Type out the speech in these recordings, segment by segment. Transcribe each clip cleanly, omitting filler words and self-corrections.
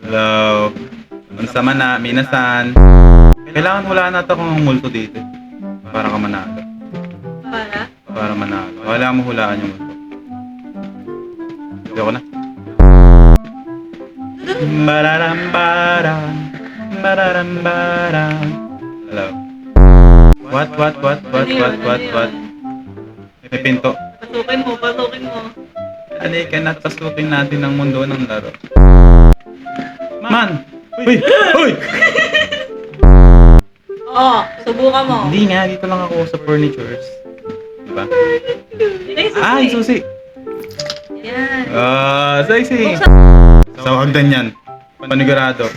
Hello. Unsa man na, minasan. Kailangan wala na ito kung multo dito. Para ka manalo. Para? Para manalo. Wala mo hulaan yung multo. Ayoko na. Bararambaram. Bararambaram. Hello. What? May pinto. Pasukin mo, pasukin mo. Halika na't pasukin natin ang mundo ng laro. Man! Uy! Uy! Oo, subukan mo. Hindi nga, dito lang ako sa furnitures. Diba? Ay, susi. Ay, susi! Yan. Sexy! Sa hagdan yan. Panigurado.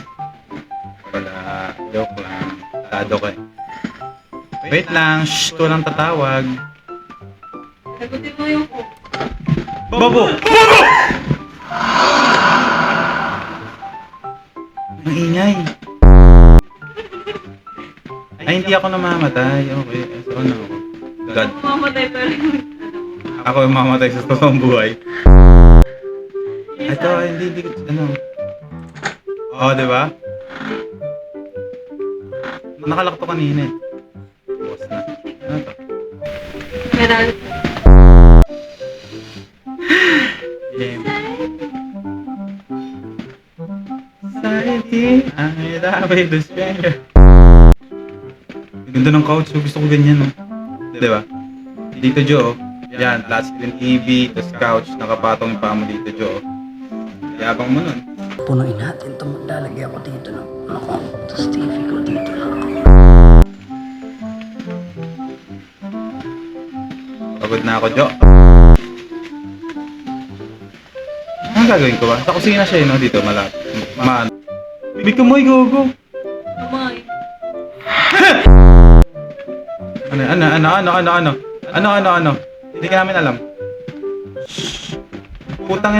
Wala. Joke lang. Tado ka eh. Wait lang. Shh! Ito lang tatawag. Sagutin mo yung hook. Bobo! Bobo! Ang ingay. Ay, hindi ako namamatay. Okay. So, ano ako? God. Ako mamatay pero Ako yung mamatay sa totoong buhay. Ito, hindi, ano. Oo, di ba? Nakalak to kanina eh. Bukas na. Ano to? Meron. Game. Society, I love it, the stranger. Ganda ng couch, gusto ko ganyan, no? Di ba? Dito, Joe. Yan, flat screen TV, tapos couch, nakapatong yung paa mo dito, Joe. Yabang mo nun. Punuin natin ito. Maglalagay ako dito ng tapos TV ko dito lang. Pagod na ako, Joe. Anong gagawin ko ba? Sa kusina siya, no? Dito, malapit. Big kamoy, go. Kamay. Ano? Hindi ka namin alam. Shhh. Putang